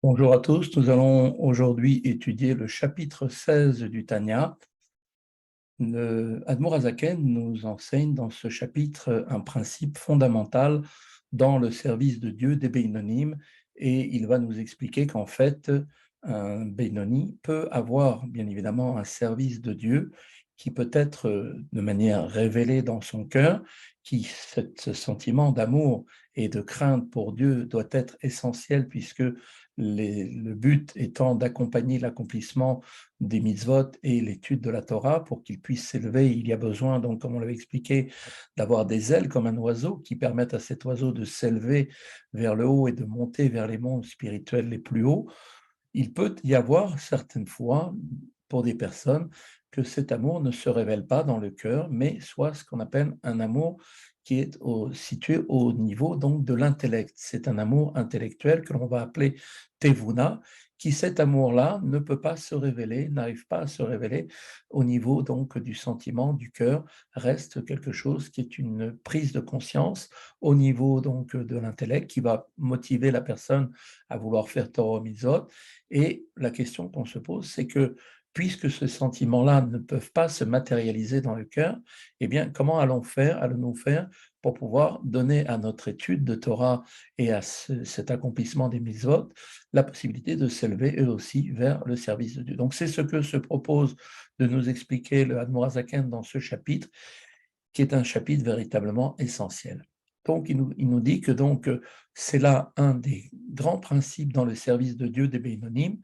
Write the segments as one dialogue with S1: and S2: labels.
S1: Bonjour à tous, nous allons aujourd'hui étudier le chapitre 16 du Tanya. Le Admour Hazaken nous enseigne dans ce chapitre un principe fondamental dans le service de Dieu des Beinonim, et il va nous expliquer qu'en fait, un Beinoni peut avoir bien évidemment un service de Dieu qui peut être de manière révélée dans son cœur, ce sentiment d'amour et de crainte pour Dieu doit être essentiel puisque le but étant d'accompagner l'accomplissement des mitzvot et l'étude de la Torah. Pour qu'il puisse s'élever, il y a besoin, donc, comme on l'avait expliqué, d'avoir des ailes comme un oiseau qui permettent à cet oiseau de s'élever vers le haut et de monter vers les mondes spirituels les plus hauts. Il peut y avoir certaines fois, pour des personnes, que cet amour ne se révèle pas dans le cœur, mais soit ce qu'on appelle un amour qui est situé au niveau donc de l'intellect. C'est un amour intellectuel que l'on va appeler tevuna, qui cet amour-là ne peut pas se révéler, n'arrive pas à se révéler au niveau donc du sentiment du cœur, reste quelque chose qui est une prise de conscience au niveau donc de l'intellect qui va motiver la personne à vouloir faire Torah Mitzvot. Et la question qu'on se pose, c'est que puisque ces sentiments-là ne peuvent pas se matérialiser dans le cœur, eh bien, comment allons-nous faire pour pouvoir donner à notre étude de Torah et à cet accomplissement des mitzvot la possibilité de s'élever eux aussi vers le service de Dieu. Donc, c'est ce que se propose de nous expliquer le Admor Hazaken dans ce chapitre, qui est un chapitre véritablement essentiel. Donc, il nous dit que donc, c'est là un des grands principes dans le service de Dieu des Beinonim,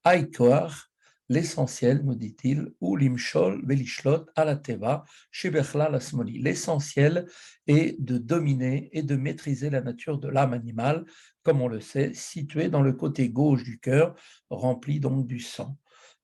S1: Aïkoar, l'essentiel, nous dit-il, ou l'imshol velishlot ala teva shebechla lasmoli. L'essentiel est de dominer et de maîtriser la nature de l'âme animale, comme on le sait, située dans le côté gauche du cœur, rempli donc du sang.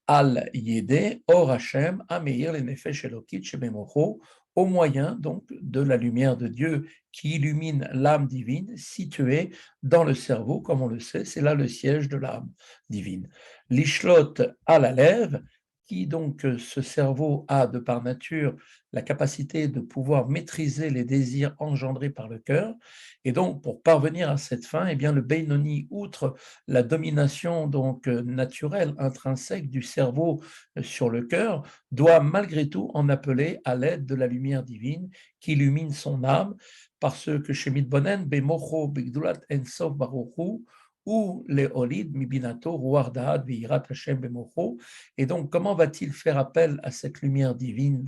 S1: Al Yede, Or Hashem, Ameir, le Nefesh Elokit, Shebemocho, au moyen donc de la lumière de Dieu qui illumine l'âme divine située dans le cerveau, comme on le sait, c'est là le siège de l'âme divine. L'Ishlot à la lèvre, qui donc ce cerveau a de par nature la capacité de pouvoir maîtriser les désirs engendrés par le cœur, et donc pour parvenir à cette fin, eh bien le Beinoni, outre la domination donc naturelle, intrinsèque du cerveau sur le cœur, doit malgré tout en appeler à l'aide de la lumière divine qui illumine son âme, parce que chez Midbonen, Bemocho Bigdulat Ensof Baruchu, ou les Olid Mibinato Ruardaad Virat Hashem Bemocho. Et donc, comment va-t-il faire appel à cette lumière divine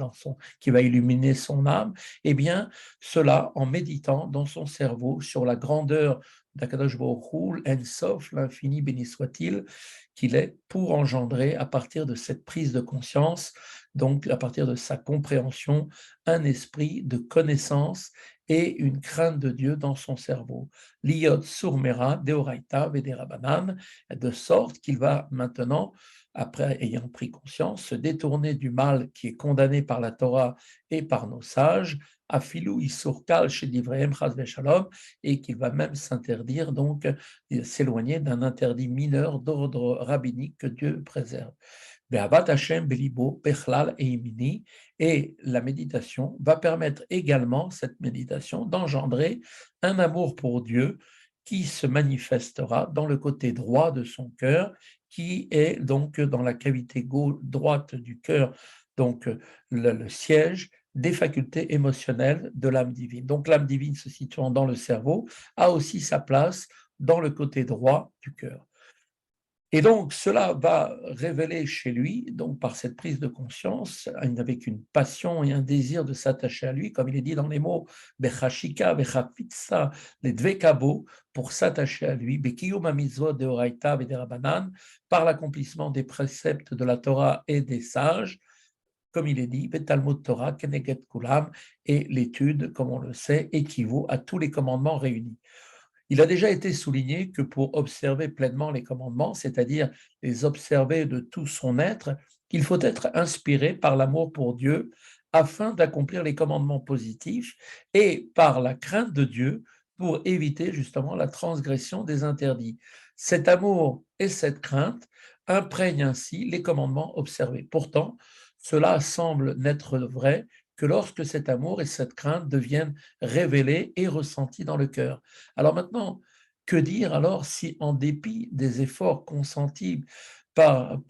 S1: qui va illuminer son âme? Eh bien, cela en méditant dans son cerveau sur la grandeur d'Akadosh Baruch Hu, Ensof, l'infini béni soit-il, qu'il est pour engendrer à partir de cette prise de conscience, donc à partir de sa compréhension, un esprit de connaissance et une crainte de Dieu dans son cerveau. Liot surmera deoraita vederabanan, de sorte qu'il va maintenant, après ayant pris conscience, se détourner du mal qui est condamné par la Torah et par nos sages, afilou isurkal chez Divrehem chas veshalom, et qu'il va même s'interdire, donc s'éloigner d'un interdit mineur d'ordre rabbinique que Dieu préserve. Be'avat Hashem belibo bechlal et imini, et la méditation va permettre également, cette méditation, d'engendrer un amour pour Dieu qui se manifestera dans le côté droit de son cœur, qui est donc dans la cavité droite du cœur, donc le siège des facultés émotionnelles de l'âme divine. Donc l'âme divine se situant dans le cerveau a aussi sa place dans le côté droit du cœur. Et donc, cela va révéler chez lui, donc par cette prise de conscience, avec une passion et un désir de s'attacher à lui, comme il est dit dans les mots Bechashika, Bechapitsa, les Dvekabo, pour s'attacher à lui, Bekiyum mitzvot de Oraita Vederabanan, par l'accomplissement des préceptes de la Torah et des sages, comme il est dit, Betalmud Torah, Keneget Kulam, et l'étude, comme on le sait, équivaut à tous les commandements réunis. Il a déjà été souligné que pour observer pleinement les commandements, c'est-à-dire les observer de tout son être, il faut être inspiré par l'amour pour Dieu afin d'accomplir les commandements positifs et par la crainte de Dieu pour éviter justement la transgression des interdits. Cet amour et cette crainte imprègnent ainsi les commandements observés. Pourtant, cela semble n'être vrai que lorsque cet amour et cette crainte deviennent révélés et ressentis dans le cœur. Alors maintenant, Que dire alors si, en dépit des efforts consentis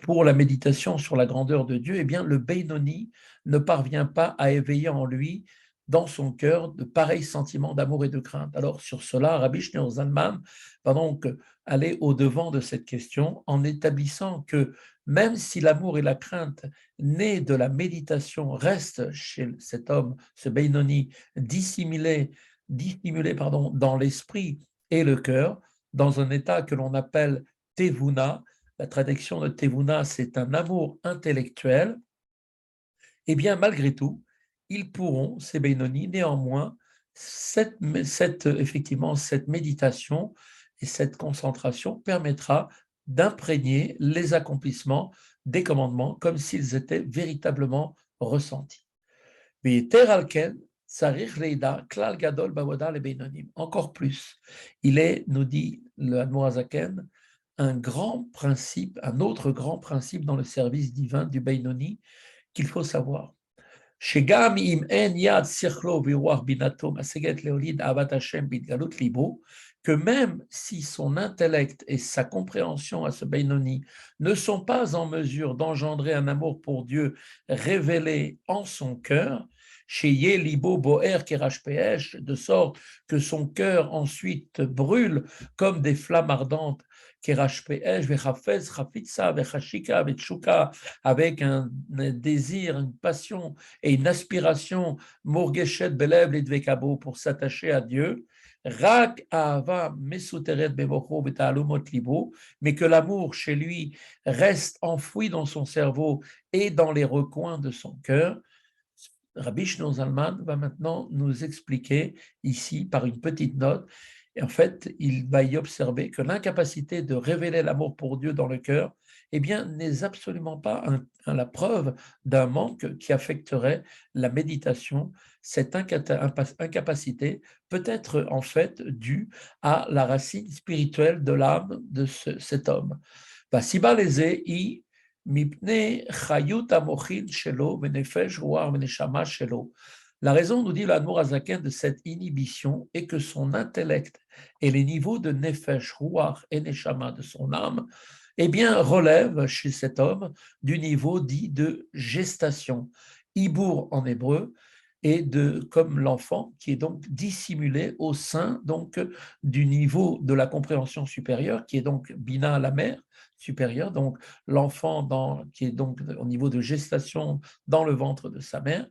S1: pour la méditation sur la grandeur de Dieu, eh bien, le Benoni ne parvient pas à éveiller en lui, dans son cœur, de pareils sentiments d'amour et de crainte. Alors, sur cela, Rabbi Shneur Zalman va donc aller au-devant de cette question en établissant que même si l'amour et la crainte nés de la méditation restent chez cet homme, ce Benoni, dissimulés dans l'esprit et le cœur, dans un état que l'on appelle Tevuna. La traduction de Tevuna, c'est un amour intellectuel. Eh bien, malgré tout, ils pourront, ces Benoni, néanmoins, effectivement, cette méditation et cette concentration permettra d'imprégner les accomplissements des commandements comme s'ils étaient véritablement ressentis. Encore plus, il est, nous dit le Admorazaken, un grand principe, un autre grand principe dans le service divin du Beinoni qu'il faut savoir. Que même si son intellect et sa compréhension à ce Beinoni ne sont pas en mesure d'engendrer un amour pour Dieu révélé en son cœur, de sorte que son cœur ensuite brûle comme des flammes ardentes, avec un désir, une passion et une aspiration pour s'attacher à Dieu, mais que l'amour chez lui reste enfoui dans son cerveau et dans les recoins de son cœur. Rabbi Shneur Zalman va maintenant nous expliquer ici par une petite note. Et en fait, il va y observer que l'incapacité de révéler l'amour pour Dieu dans le cœur, eh bien, n'est absolument pas la preuve d'un manque qui affecterait la méditation. Cette incapacité peut être en fait due à la racine spirituelle de l'âme de cet homme. La raison, nous dit l'Admour Azaken, de cette inhibition est que son intellect et les niveaux de Nefesh, Ruach et Neshama de son âme, eh bien, relèvent chez cet homme du niveau dit de gestation, Ibour en hébreu, et comme l'enfant qui est donc dissimulé au sein donc du niveau de la compréhension supérieure, qui est donc Bina, la mère supérieure, donc l'enfant qui est donc au niveau de gestation dans le ventre de sa mère.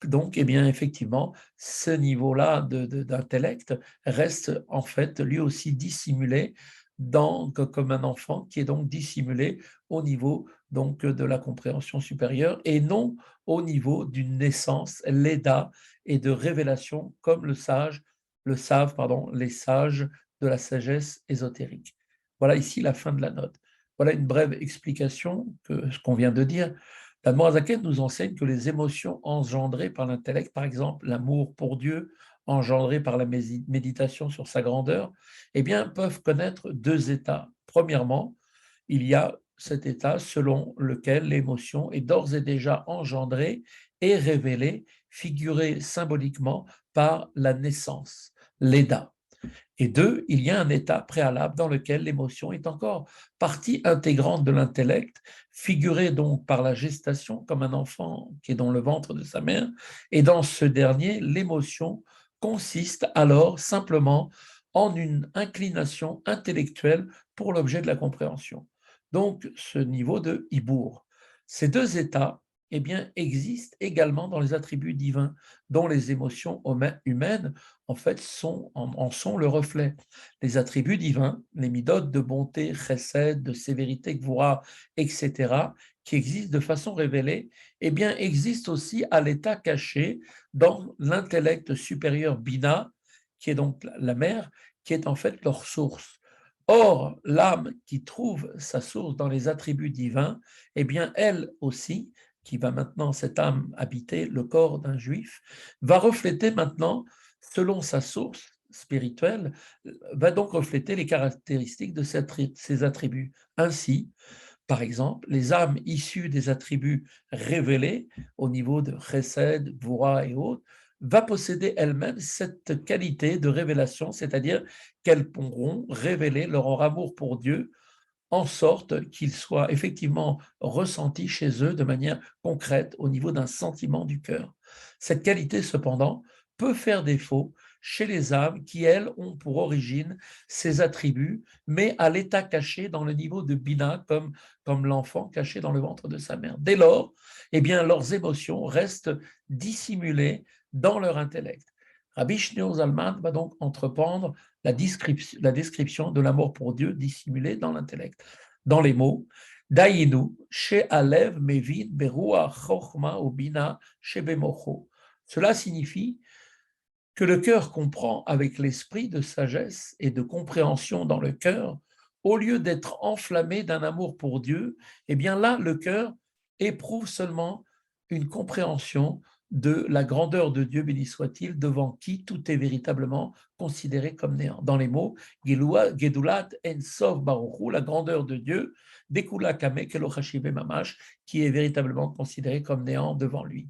S1: Donc, eh bien, effectivement, ce niveau-là d'intellect reste en fait lui aussi dissimulé comme un enfant qui est donc dissimulé au niveau donc de la compréhension supérieure et non au niveau d'une naissance, l'éda et de révélation comme les sages de la sagesse ésotérique. Voilà ici la fin de la note. Voilà une brève explication que ce qu'on vient de dire. La Morazaken nous enseigne que les émotions engendrées par l'intellect, par exemple l'amour pour Dieu, engendré par la méditation sur sa grandeur, eh bien, peuvent connaître deux états. Premièrement, il y a cet état selon lequel l'émotion est d'ores et déjà engendrée et révélée, figurée symboliquement par la naissance, l'éda. Et deux, il y a un état préalable dans lequel l'émotion est encore partie intégrante de l'intellect, figurée donc par la gestation comme un enfant qui est dans le ventre de sa mère. Et dans ce dernier, l'émotion consiste alors simplement en une inclination intellectuelle pour l'objet de la compréhension. Donc, ce niveau de hibour. Ces deux états eh bien, existent également dans les attributs divins, dont les émotions humaines en fait en sont le reflet. Les attributs divins, les midotes de bonté, chesed, de sévérité, gvura, etc., qui existent de façon révélée, eh bien, existent aussi à l'état caché dans l'intellect supérieur Bina, qui est donc la mère, qui est en fait leur source. Or, l'âme qui trouve sa source dans les attributs divins, eh bien, elle aussi, qui va maintenant, cette âme, habiter le corps d'un juif, va refléter maintenant, selon sa source spirituelle, va donc refléter les caractéristiques de ces attributs. Ainsi, par exemple, les âmes issues des attributs révélés au niveau de Chesed, Gvura et autres, va posséder elles-mêmes cette qualité de révélation, c'est-à-dire qu'elles pourront révéler leur amour pour Dieu en sorte qu'il soit effectivement ressenti chez eux de manière concrète au niveau d'un sentiment du cœur. Cette qualité, cependant, peut faire défaut chez les âmes qui, elles, ont pour origine ces attributs, mais à l'état caché dans le niveau de Bina, comme l'enfant caché dans le ventre de sa mère. Dès lors, eh bien, leurs émotions restent dissimulées dans leur intellect. Rabbi Shneur Zalman va donc entreprendre la description de l'amour pour Dieu dissimulé dans l'intellect. Dans les mots, Daïnu, She Alev Mevin Berua Chochma Ubina Shebemocho. Cela signifie que le cœur comprend avec l'esprit de sagesse et de compréhension dans le cœur, au lieu d'être enflammé d'un amour pour Dieu, eh bien là, le cœur éprouve seulement une compréhension de la grandeur de Dieu, béni soit-il, devant qui tout est véritablement considéré comme néant. Dans les mots, Gedulat en Sof Baruchu, la grandeur de Dieu, Dekula Kame Kelo Chashive Mamash, qui est véritablement considéré comme néant devant lui.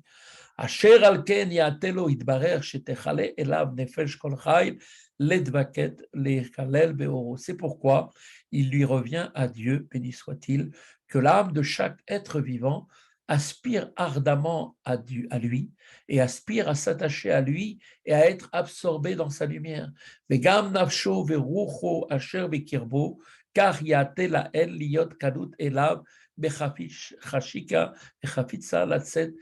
S1: Asher al ken ya'atelo yitbarer shetechale elav nefesh kol chai ledvaket lechalel beoro. C'est pourquoi il lui revient à Dieu, béni soit-il, que l'âme de chaque être vivant aspire ardemment à Dieu, à lui, et aspire à s'attacher à lui et à être absorbé dans sa lumière. Vegam nafsho verucho asher bekirbo, car ya'atela el liot kadut elav bechafish chashika bechafitza latzet.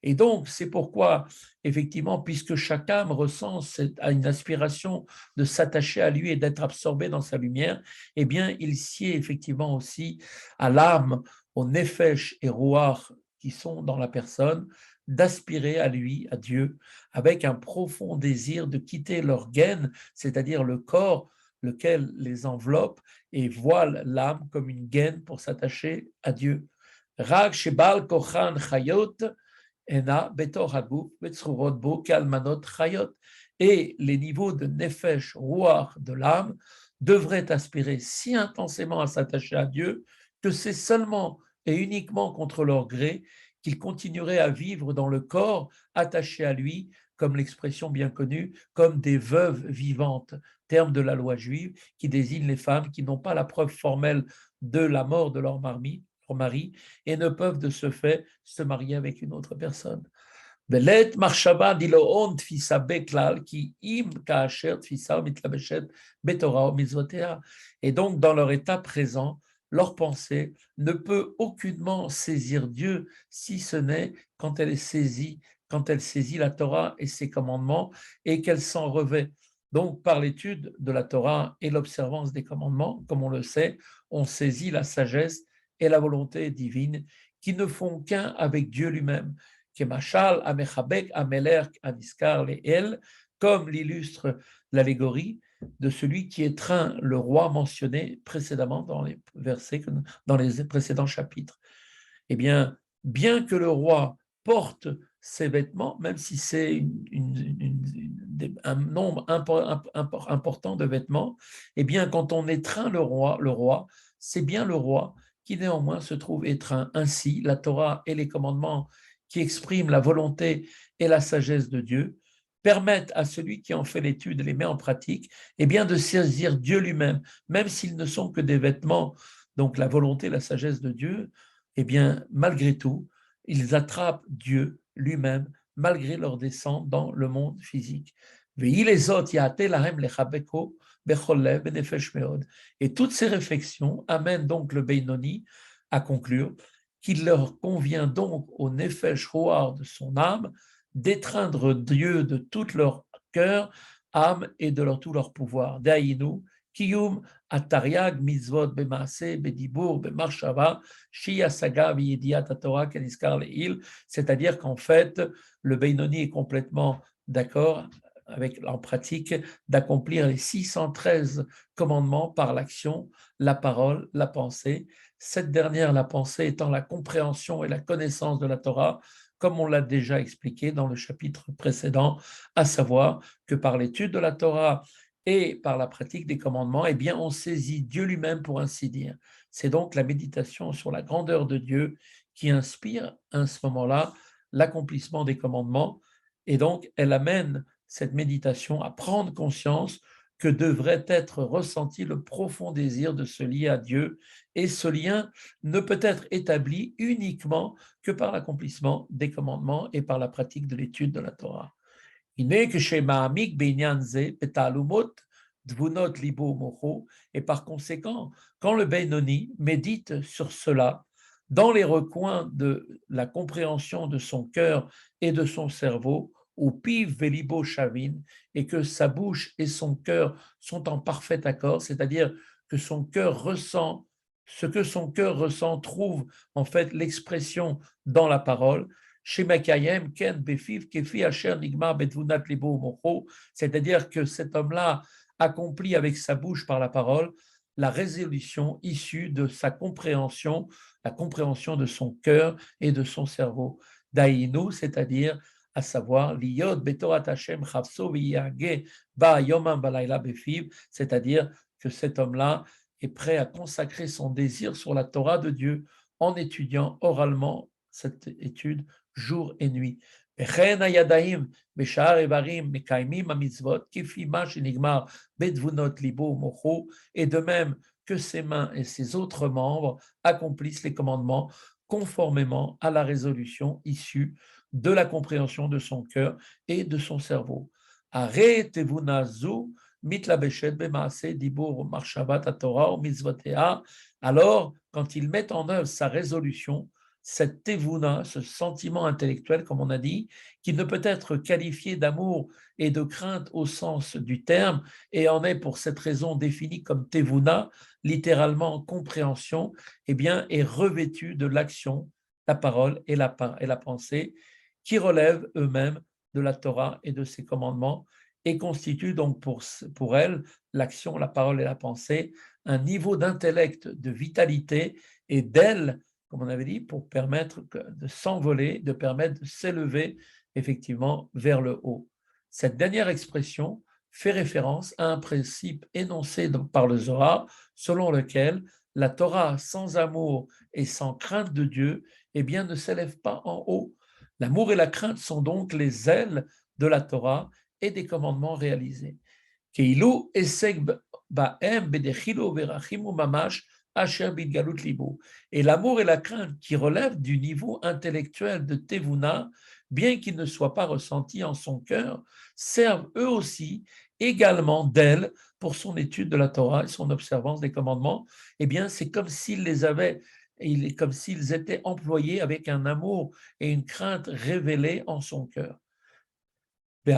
S1: Et donc, c'est pourquoi, effectivement, puisque chaque âme ressent une aspiration de s'attacher à lui et d'être absorbé dans sa lumière, eh bien, il sied effectivement aussi à l'âme, au nefesh et roar qui sont dans la personne, d'aspirer à lui, à Dieu, avec un profond désir de quitter leur gaine, c'est-à-dire le corps lequel les enveloppe et voile l'âme comme une gaine pour s'attacher à Dieu. רק שבעל כוחן חיות אינה בתוך הגוף וצרורות בו כאלמנות חיות. Et les niveaux de nefesh, ruach, de l'âme, devraient aspirer si intensément à s'attacher à Dieu que c'est seulement et uniquement contre leur gré qu'ils continueraient à vivre dans le corps attaché à lui, comme l'expression bien connue, comme des veuves vivantes, terme de la loi juive qui désigne les femmes qui n'ont pas la preuve formelle de la mort de leur mari, et ne peuvent de ce fait se marier avec une autre personne. Belet marshaba diloon tfisa beklal ki im kaasher tfisa mitlabeshet betorah mitzvotea. Et donc, dans leur état présent, leur pensée ne peut aucunement saisir Dieu, si ce n'est quand elle saisit la Torah et ses commandements et qu'elle s'en revêt. Donc, par l'étude de la Torah et l'observance des commandements, comme on le sait, on saisit la sagesse et la volonté divine qui ne font qu'un avec Dieu lui-même. Kemachal, Amechabek, Ameler, Aniskar, Leel, comme l'illustre l'allégorie de celui qui étreint le roi mentionné précédemment dans les versets, dans les précédents chapitres. Eh bien que le roi porte ses vêtements, même si c'est un nombre important de vêtements, eh bien quand on étreint le roi, c'est bien le roi qui néanmoins se trouve étreint. Ainsi, la Torah et les commandements qui expriment la volonté et la sagesse de Dieu permettent à celui qui en fait l'étude et les met en pratique, eh bien de saisir Dieu lui-même, même s'ils ne sont que des vêtements, donc la volonté et la sagesse de Dieu, eh bien malgré tout, ils attrapent Dieu lui-même, malgré leur descente dans le monde physique. Et toutes ces réflexions amènent donc le Beinoni à conclure qu'il leur convient donc au Nefesh Roar de son âme d'étreindre Dieu de tout leur cœur, âme et de tout leur pouvoir. Daïnu, Kiyum, Atariag, Mitzvot, Bemaase, Bedibur, Bemarshava, Shia Saga, Viediat Torah, Keniskar Leil, c'est-à-dire qu'en fait, le Beinoni est complètement d'accord avec en pratique d'accomplir les 613 commandements par l'action, la parole, la pensée. Cette dernière, la pensée, étant la compréhension et la connaissance de la Torah, comme on l'a déjà expliqué dans le chapitre précédent, à savoir que par l'étude de la Torah et par la pratique des commandements, eh bien, on saisit Dieu lui-même, pour ainsi dire. C'est donc la méditation sur la grandeur de Dieu qui inspire à ce moment-là l'accomplissement des commandements, et donc elle amène cette méditation à prendre conscience que devrait être ressenti le profond désir de se lier à Dieu, et ce lien ne peut être établi uniquement que par l'accomplissement des commandements et par la pratique de l'étude de la Torah. Et par conséquent, quand le Benoni médite sur cela, dans les recoins de la compréhension de son cœur et de son cerveau, ou piv velibo shavin, et que sa bouche et son cœur sont en parfait accord, c'est-à-dire que son cœur ressent ce que son cœur ressent, trouve en fait l'expression dans la parole. C'est-à-dire que cet homme-là accomplit avec sa bouche par la parole la résolution issue de sa compréhension, la compréhension de son cœur et de son cerveau. Daïnou, c'est-à-dire à savoir l'iyod betorat Hashem chavso v'yage ba yomam balayla befiv, c'est-à-dire que cet homme-là est prêt à consacrer son désir sur la Torah de Dieu en étudiant oralement cette étude jour et nuit. Et de même que ses mains et ses autres membres accomplissent les commandements conformément à la résolution issue de la compréhension de son cœur et de son cerveau. Alors, quand il met en œuvre sa résolution, cette tevuna, ce sentiment intellectuel, comme on a dit, qui ne peut être qualifié d'amour et de crainte au sens du terme, et en est pour cette raison défini comme tevuna, littéralement compréhension, eh bien, est revêtu de l'action, la parole et la pensée, qui relèvent eux-mêmes de la Torah et de ses commandements, et constituent donc pour elle, l'action, la parole et la pensée, un niveau d'intellect, de vitalité et d'aile, comme on avait dit, pour permettre de s'envoler, de permettre de s'élever effectivement vers le haut. Cette dernière expression fait référence à un principe énoncé par le Zohar, selon lequel la Torah sans amour et sans crainte de Dieu, eh bien, ne s'élève pas en haut. L'amour et la crainte sont donc les ailes de la Torah et des commandements réalisés. Keilu eseg ba'em bedechilo verachimu mamash. Et l'amour et la crainte qui relèvent du niveau intellectuel de Tevuna, bien qu'ils ne soient pas ressentis en son cœur, servent eux aussi également d'elle pour son étude de la Torah et son observance des commandements. Eh bien, c'est comme s'ils les avaient, comme s'ils étaient employés avec un amour et une crainte révélés en son cœur. Et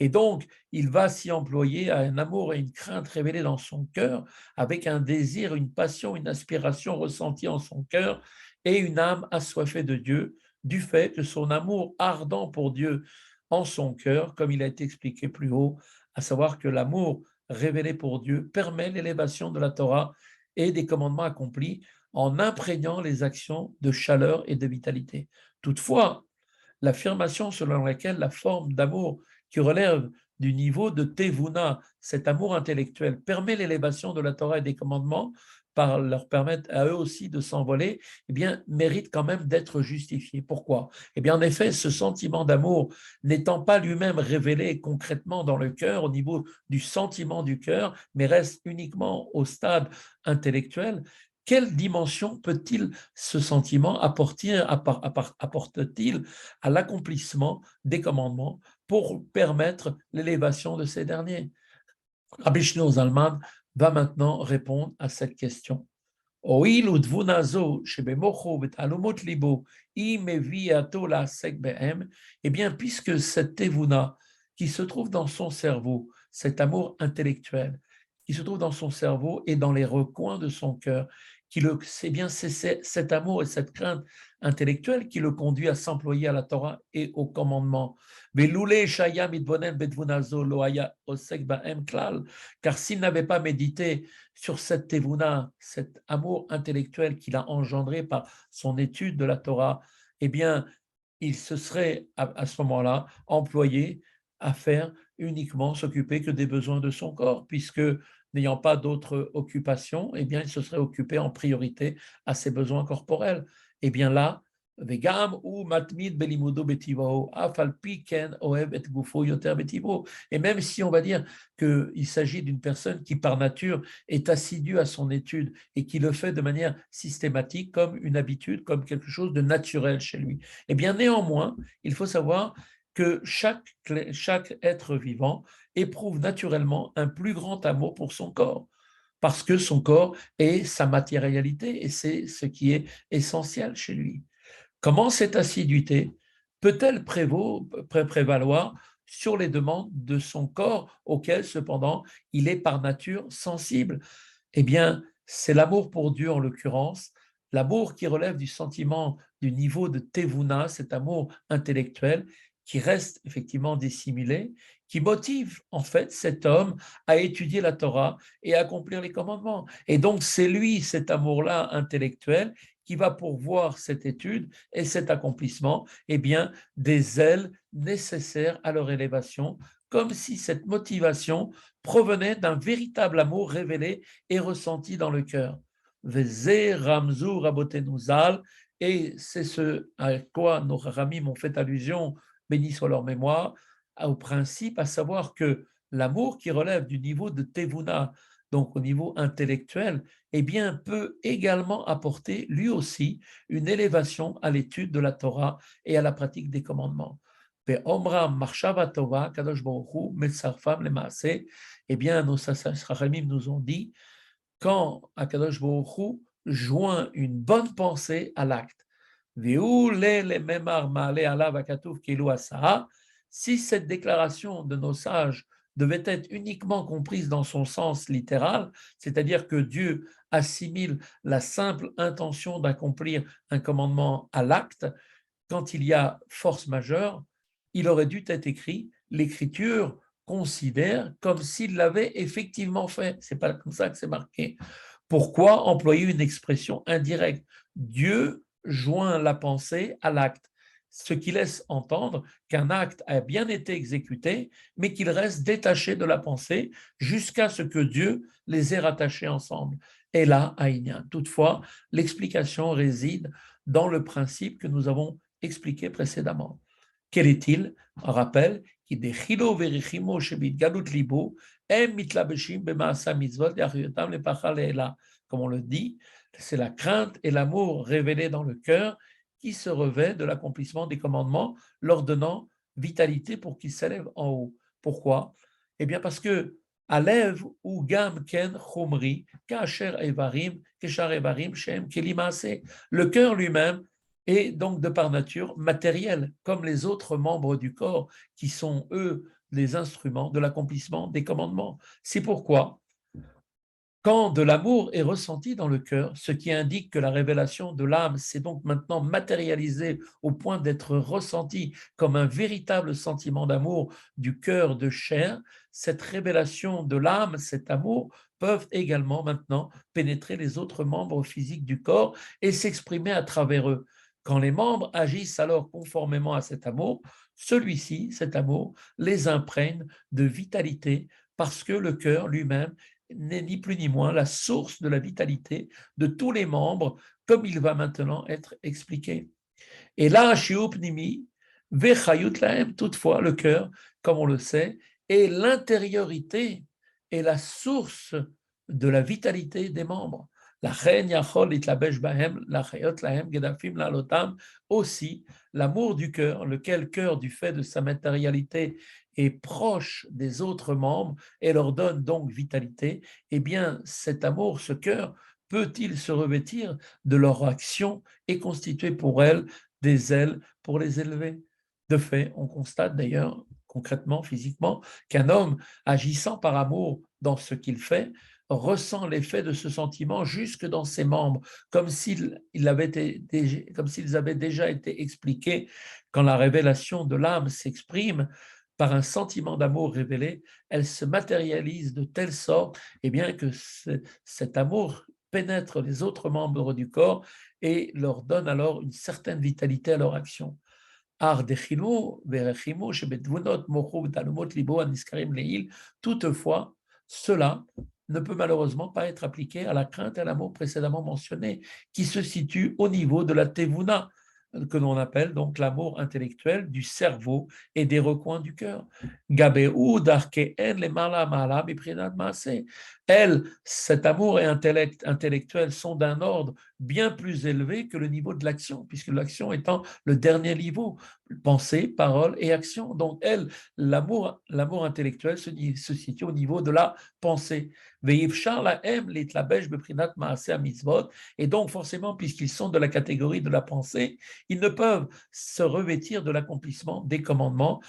S1: donc, il va s'y employer à un amour et une crainte révélés dans son cœur, avec un désir, une passion, une aspiration ressentie en son cœur, et une âme assoiffée de Dieu, du fait que son amour ardent pour Dieu en son cœur, comme il a été expliqué plus haut, à savoir que l'amour révélé pour Dieu permet l'élévation de la Torah et des commandements accomplis en imprégnant les actions de chaleur et de vitalité. Toutefois, l'affirmation selon laquelle la forme d'amour qui relève du niveau de Tevuna, cet amour intellectuel, permet l'élévation de la Torah et des commandements, par leur permettre à eux aussi de s'envoler, eh bien, mérite quand même d'être justifié. Pourquoi? Eh bien, en effet, ce sentiment d'amour n'étant pas lui-même révélé concrètement dans le cœur, au niveau du sentiment du cœur, mais reste uniquement au stade intellectuel, quelle dimension peut-il, ce sentiment, apporte-t-il à l'accomplissement des commandements pour permettre l'élévation de ces derniers? Rabbi Shlomo Zalman va maintenant répondre à cette question. Eh bien, puisque cette tevuna qui se trouve dans son cerveau, cet amour intellectuel qui se trouve dans son cerveau et dans les recoins de son cœur, c'est bien cet amour et cette crainte intellectuelle qui le conduit à s'employer à la Torah et au commandement. Car s'il n'avait pas médité sur cette tevuna, cet amour intellectuel qu'il a engendré par son étude de la Torah, eh bien, il se serait à ce moment-là employé à faire uniquement s'occuper que des besoins de son corps, puisque n'ayant pas d'autres occupations, eh bien, il se serait occupé en priorité à ses besoins corporels. Eh bien là, וגם הוא מתמיד בלימודו בטבעו, אף על פי כן אוהב את גופו יותר בטבעו. Et même si on va dire qu'il s'agit d'une personne qui par nature est assidue à son étude et qui le fait de manière systématique, comme une habitude, comme quelque chose de naturel chez lui. Eh bien néanmoins, il faut savoir que chaque être vivant éprouve naturellement un plus grand amour pour son corps, parce que son corps est sa matérialité et c'est ce qui est essentiel chez lui. Comment cette assiduité peut-elle prévaloir sur les demandes de son corps auquel cependant il est par nature sensible? Eh bien, c'est l'amour pour Dieu en l'occurrence, l'amour qui relève du sentiment du niveau de Tevuna, cet amour intellectuel qui reste effectivement dissimulé, qui motive en fait cet homme à étudier la Torah et à accomplir les commandements. Et donc c'est lui, cet amour-là intellectuel, qui va pourvoir cette étude et cet accomplissement, eh bien, des ailes nécessaires à leur élévation, comme si cette motivation provenait d'un véritable amour révélé et ressenti dans le cœur. Vezé Ramzou Rabotenouzal, et c'est ce à quoi nos ramis m'ont fait allusion, béni soit leur mémoire, au principe, à savoir que l'amour qui relève du niveau de Tevuna, donc au niveau intellectuel, eh bien, peut également apporter lui aussi une élévation à l'étude de la Torah et à la pratique des commandements. Eh bien, nos Sachamim nous ont dit, quand Akadosh Baruch Hu joint une bonne pensée à l'acte, si cette déclaration de nos sages devait être uniquement comprise dans son sens littéral, c'est-à-dire que Dieu assimile la simple intention d'accomplir un commandement à l'acte, quand il y a force majeure, il aurait dû être écrit l'écriture considère comme s'il l'avait effectivement fait. C'est pas comme ça que c'est marqué. Pourquoi employer une expression indirecte? Dieu joint la pensée à l'acte, ce qui laisse entendre qu'un acte a bien été exécuté, mais qu'il reste détaché de la pensée jusqu'à ce que Dieu les ait rattachés ensemble. Et là, Aïnien. Toutefois, l'explication réside dans le principe que nous avons expliqué précédemment. Quel est-il? Un rappel qui des chilo verichimo shebit galut libo em mitlabeshim b'maasa mitzvot yachuyotam lepachal le'ela. Comme on le dit, c'est la crainte et l'amour révélés dans le cœur qui se revêt de l'accomplissement des commandements, leur donnant vitalité pour qu'ils s'élèvent en haut. Pourquoi? Eh bien parce que Alev ou gam ken chumri kasher evarim keshar evarim shem kelimase. Le cœur lui-même est donc de par nature matériel, comme les autres membres du corps qui sont, eux, les instruments de l'accomplissement des commandements. C'est pourquoi, quand de l'amour est ressenti dans le cœur, ce qui indique que la révélation de l'âme s'est donc maintenant matérialisée au point d'être ressentie comme un véritable sentiment d'amour du cœur de chair, cette révélation de l'âme, cet amour, peuvent également maintenant pénétrer les autres membres physiques du corps et s'exprimer à travers eux. Quand les membres agissent alors conformément à cet amour, celui-ci, cet amour, les imprègne de vitalité parce que le cœur lui-même n'est ni plus ni moins la source de la vitalité de tous les membres, comme il va maintenant être expliqué. Et là, shiupnimi, vechayut lahem, toutefois, le cœur, comme on le sait, est l'intériorité et la source de la vitalité des membres. Aussi, l'amour du cœur, lequel cœur, du fait de sa matérialité, est proche des autres membres et leur donne donc vitalité, eh bien, cet amour, ce cœur, peut-il se revêtir de leur action et constituer pour elle des ailes pour les élever? De fait, on constate d'ailleurs concrètement, physiquement, qu'un homme agissant par amour dans ce qu'il fait ressent l'effet de ce sentiment jusque dans ses membres, comme s'ils avaient déjà été expliqués quand la révélation de l'âme s'exprime par un sentiment d'amour révélé, elle se matérialise de telle sorte bien, que cet amour pénètre les autres membres du corps et leur donne alors une certaine vitalité à leur action. Toutefois, cela ne peut malheureusement pas être appliqué à la crainte et à l'amour précédemment mentionnés, qui se situent au niveau de la tevuna, que l'on appelle donc l'amour intellectuel du cerveau et des recoins du cœur. Elle, cet amour et intellectuel sont d'un ordre bien plus élevé que le niveau de l'action, puisque l'action étant le dernier niveau, pensée, parole et action. Donc, elle, l'amour intellectuel se situe au niveau de la pensée. Et donc, forcément, puisqu'ils sont de la catégorie de la pensée, ils ne peuvent se revêtir de l'accomplissement des commandements,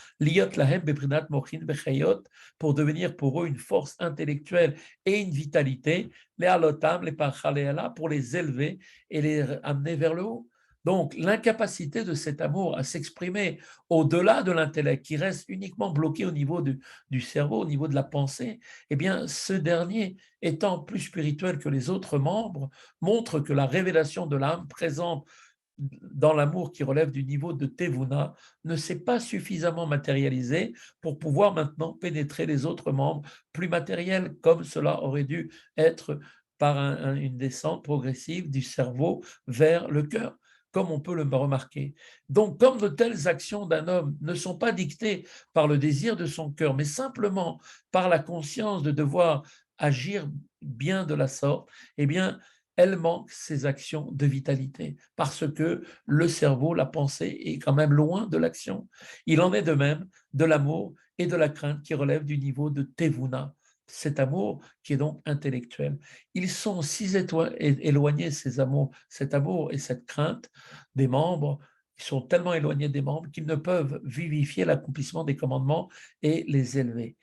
S1: pour devenir pour eux une force intellectuelle et une vitalité, les alotam, les parchaléala, pour les élever et les amener vers le haut. Donc, l'incapacité de cet amour à s'exprimer au-delà de l'intellect, qui reste uniquement bloqué au niveau du cerveau, au niveau de la pensée, eh bien, ce dernier, étant plus spirituel que les autres membres, montre que la révélation de l'âme présente dans l'amour qui relève du niveau de Tevuna ne s'est pas suffisamment matérialisée pour pouvoir maintenant pénétrer les autres membres plus matériels, comme cela aurait dû être par une descente progressive du cerveau vers le cœur, comme on peut le remarquer. Donc, comme de telles actions d'un homme ne sont pas dictées par le désir de son cœur, mais simplement par la conscience de devoir agir bien de la sorte, eh bien, elle manque ces actions de vitalité, parce que le cerveau, la pensée, est quand même loin de l'action. Il en est de même de l'amour et de la crainte qui relèvent du niveau de Tevuna, cet amour qui est donc intellectuel. Ils sont si éloignés, ces amours, cet amour et cette crainte des membres, ils sont tellement éloignés des membres qu'ils ne peuvent vivifier l'accomplissement des commandements et les élever.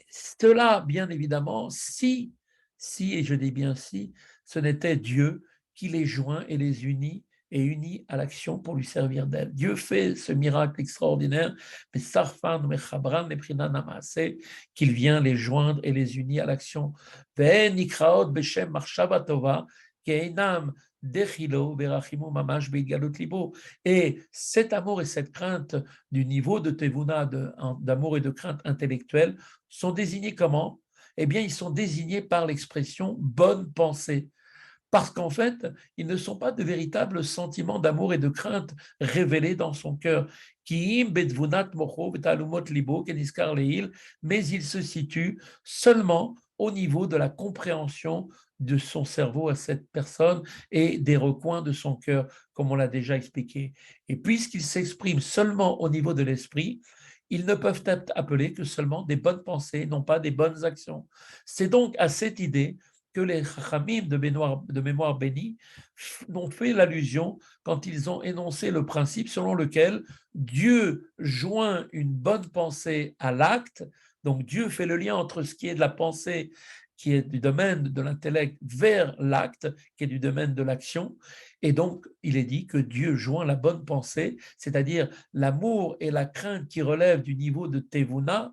S1: Cela, bien évidemment, si, et je dis bien si, ce n'était Dieu qui les joint et les unit et unit à l'action pour lui servir d'aide. Dieu fait ce miracle extraordinaire, qu'il vient les joindre et les unir à l'action. Et cet amour et cette crainte du niveau de Tevuna, d'amour et de crainte intellectuelle, sont désignés comment? Eh bien, ils sont désignés par l'expression bonne pensée. Parce qu'en fait, ils ne sont pas de véritables sentiments d'amour et de crainte révélés dans son cœur. Mais ils se situent seulement au niveau de la compréhension de son cerveau à cette personne et des recoins de son cœur, comme on l'a déjà expliqué. Et puisqu'ils s'expriment seulement au niveau de l'esprit, ils ne peuvent être appelés que seulement des bonnes pensées, non pas des bonnes actions. C'est donc à cette idée que les Chachamim de mémoire bénie ont fait l'allusion quand ils ont énoncé le principe selon lequel Dieu joint une bonne pensée à l'acte. Donc Dieu fait le lien entre ce qui est de la pensée, qui est du domaine de l'intellect, vers l'acte, qui est du domaine de l'action. Et donc, il est dit que Dieu joint la bonne pensée, c'est-à-dire l'amour et la crainte qui relèvent du niveau de Tevuna,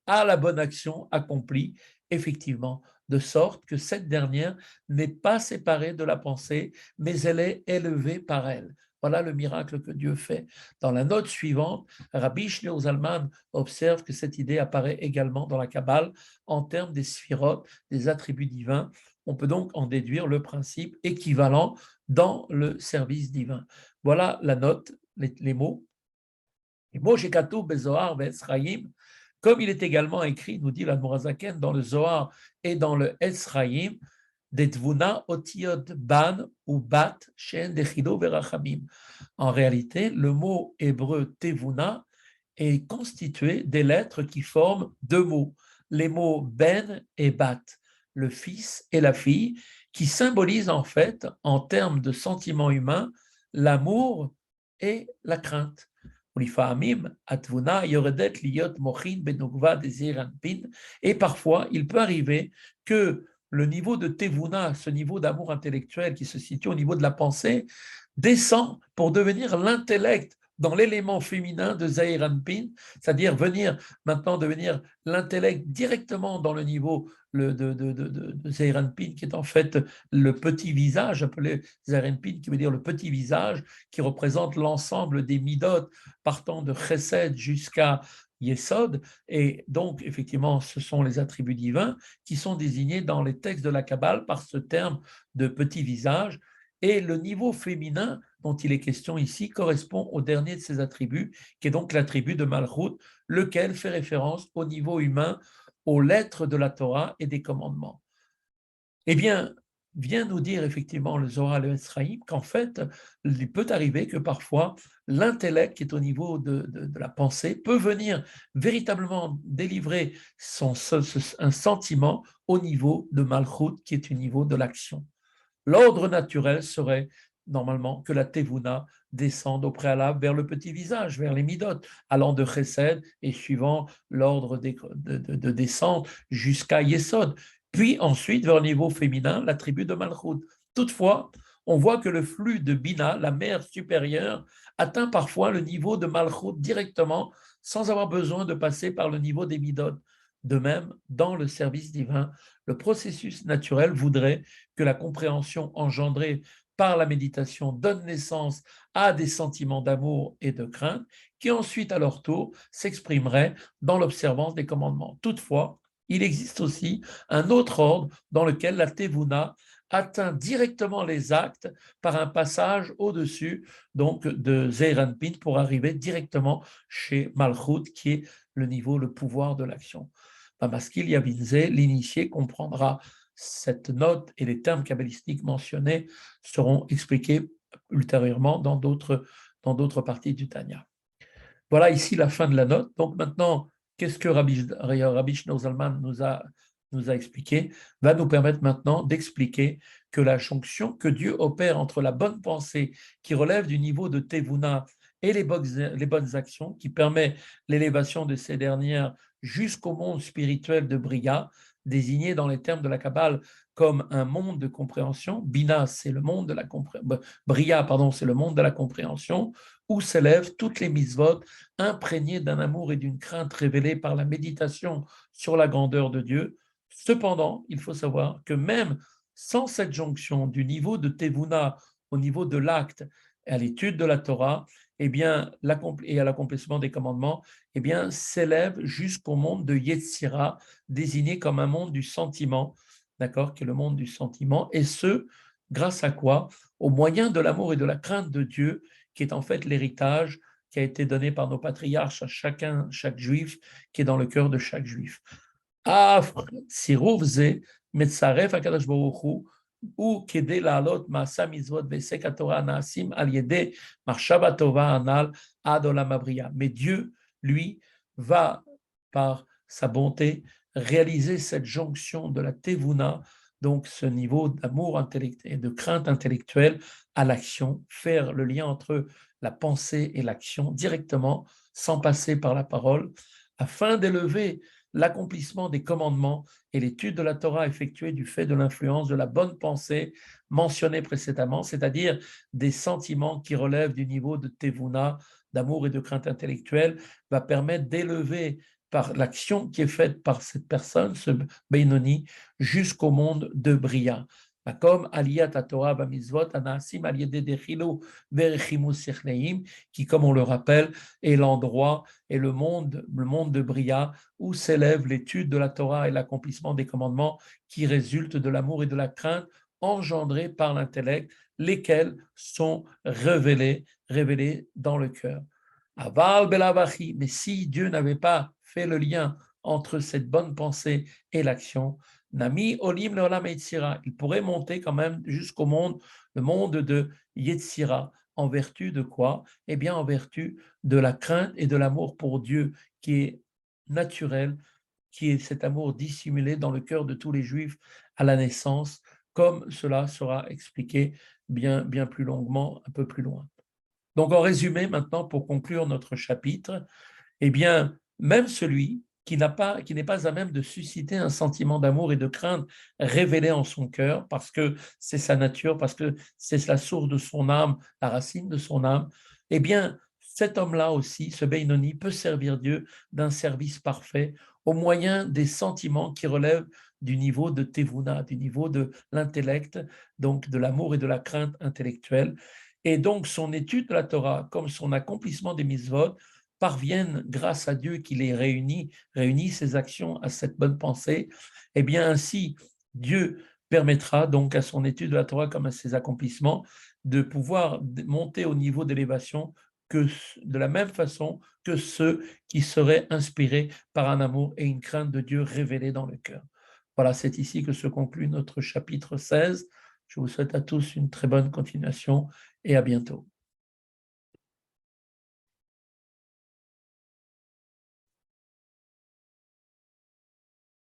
S1: à la bonne action accomplie, effectivement, de sorte que cette dernière n'est pas séparée de la pensée, mais elle est élevée par elle. Voilà le miracle que Dieu fait. Dans la note suivante, Rabbi Shneur Zalman observe que cette idée apparaît également dans la Kabbale en termes des sphirotes, des attributs divins. On peut donc en déduire le principe équivalent dans le service divin. Voilà la note, les mots. Comme il est également écrit, nous dit l'Admorazaken, dans le Zohar et dans le Esraïm, Detvuna otiot ban ou bat shen dechido verachamim. En réalité, le mot hébreu tevuna est constitué des lettres qui forment deux mots, les mots ben et bat, le fils et la fille, qui symbolisent en fait, en termes de sentiments humains, l'amour et la crainte. Et parfois, il peut arriver que le niveau de Tevuna, ce niveau d'amour intellectuel qui se situe au niveau de la pensée, descend pour devenir l'intellect dans l'élément féminin de Zeir Anpin, c'est-à-dire devenir l'intellect directement dans le niveau de Zeir Anpin, qui est en fait le petit visage, appelé Zeir Anpin, qui veut dire le petit visage, qui représente l'ensemble des midot partant de Chesed jusqu'à Yesod. Et donc, effectivement, ce sont les attributs divins qui sont désignés dans les textes de la Kabbale par ce terme de petit visage. Et le niveau féminin dont il est question ici correspond au dernier de ces attributs, qui est donc l'attribut de Malchut, lequel fait référence au niveau humain, aux lettres de la Torah et des commandements. Eh bien, vient nous dire effectivement le Zohar le Esraïm qu'en fait, il peut arriver que parfois l'intellect qui est au niveau de la pensée peut venir véritablement délivrer un sentiment au niveau de Malchut, qui est au niveau de l'action. L'ordre naturel serait normalement que la Tevuna descende au préalable vers le petit visage, vers les midot, allant de Chesed et suivant l'ordre de descente jusqu'à Yesod, puis ensuite vers le niveau féminin, l'attribut de Malchut. Toutefois, on voit que le flux de Bina, la mère supérieure, atteint parfois le niveau de Malchut directement, sans avoir besoin de passer par le niveau des midot. De même, dans le service divin, le processus naturel voudrait que la compréhension engendrée par la méditation donne naissance à des sentiments d'amour et de crainte qui ensuite, à leur tour, s'exprimeraient dans l'observance des commandements. Toutefois, il existe aussi un autre ordre dans lequel la Tevuna atteint directement les actes par un passage au-dessus donc de Zeir Anpin pour arriver directement chez Malchut, qui est le niveau, le pouvoir de l'action. Bamaskil Yavinze, l'initié comprendra cette note et les termes kabbalistiques mentionnés seront expliqués ultérieurement dans d'autres parties du Tanya. Voilà ici la fin de la note. Donc maintenant, qu'est-ce que Rabbi Shneor Zalman nous a expliqué, va nous permettre maintenant d'expliquer que la jonction que Dieu opère entre la bonne pensée qui relève du niveau de Tevuna et les bonnes actions, qui permet l'élévation de ces dernières jusqu'au monde spirituel de Bria, désigné dans les termes de la Kabbale comme un monde de compréhension. Bina, c'est le monde de la compréhension. Bria, pardon, c'est le monde de la compréhension, où s'élèvent toutes les mitzvot imprégnées d'un amour et d'une crainte révélée par la méditation sur la grandeur de Dieu. Cependant, il faut savoir que même sans cette jonction du niveau de Tevuna au niveau de l'acte et à l'étude de la Torah, eh bien, et à l'accomplissement des commandements, eh bien, s'élève jusqu'au monde de Yetzira, désigné comme un monde du sentiment, d'accord, qui est le monde du sentiment, et ce, grâce à quoi? Au moyen de l'amour et de la crainte de Dieu, qui est en fait l'héritage qui a été donné par nos patriarches à chaque juif, qui est dans le cœur de chaque juif. ou כדי לעלות מעשה מצוות והיסק התורה נעשים על ידי מחשבה טובה הנ"ל עד עולם הבריאה. Mais Dieu, lui, va par sa bonté réaliser cette jonction de la tevuna, donc ce niveau d'amour intellectuel et de crainte intellectuelle à l'action, faire le lien entre la pensée et l'action directement, sans passer par la parole, afin d'élever l'accomplissement des commandements et l'étude de la Torah effectuée du fait de l'influence de la bonne pensée mentionnée précédemment, c'est-à-dire des sentiments qui relèvent du niveau de Tevuna, d'amour et de crainte intellectuelle, va permettre d'élever par l'action qui est faite par cette personne, ce Beinoni, jusqu'au monde de Bria. Comme Aliyat Torah Bamizvot, Anaasim Aliyede Dechilo Verechimus Sechleim, qui, comme on le rappelle, est l'endroit et le monde de Bria, où s'élève l'étude de la Torah et l'accomplissement des commandements qui résultent de l'amour et de la crainte engendrés par l'intellect, lesquels sont révélés dans le cœur. Aval belavachi, mais si Dieu n'avait pas fait le lien entre cette bonne pensée et l'action, Nami olim leolam Yetzira, il pourrait monter quand même jusqu'au monde, le monde de Yetzira, en vertu de quoi? Eh bien, en vertu de la crainte et de l'amour pour Dieu qui est naturel, qui est cet amour dissimulé dans le cœur de tous les Juifs à la naissance, comme cela sera expliqué bien plus longuement, un peu plus loin. Donc, en résumé, maintenant, pour conclure notre chapitre, eh bien, même celui qui n'est pas à même de susciter un sentiment d'amour et de crainte révélé en son cœur, parce que c'est sa nature, parce que c'est la source de son âme, la racine de son âme, eh bien, cet homme-là aussi, ce Benoni, peut servir Dieu d'un service parfait au moyen des sentiments qui relèvent du niveau de Tevuna, du niveau de l'intellect, donc de l'amour et de la crainte intellectuelle. Et donc son étude de la Torah, comme son accomplissement des mitzvot, parviennent, grâce à Dieu qui les réunit ses actions à cette bonne pensée, et bien ainsi, Dieu permettra donc à son étude de la Torah comme à ses accomplissements de pouvoir monter au niveau d'élévation que de la même façon que ceux qui seraient inspirés par un amour et une crainte de Dieu révélés dans le cœur. Voilà, c'est ici que se conclut notre chapitre 16. Je vous souhaite à tous une très bonne continuation et à bientôt.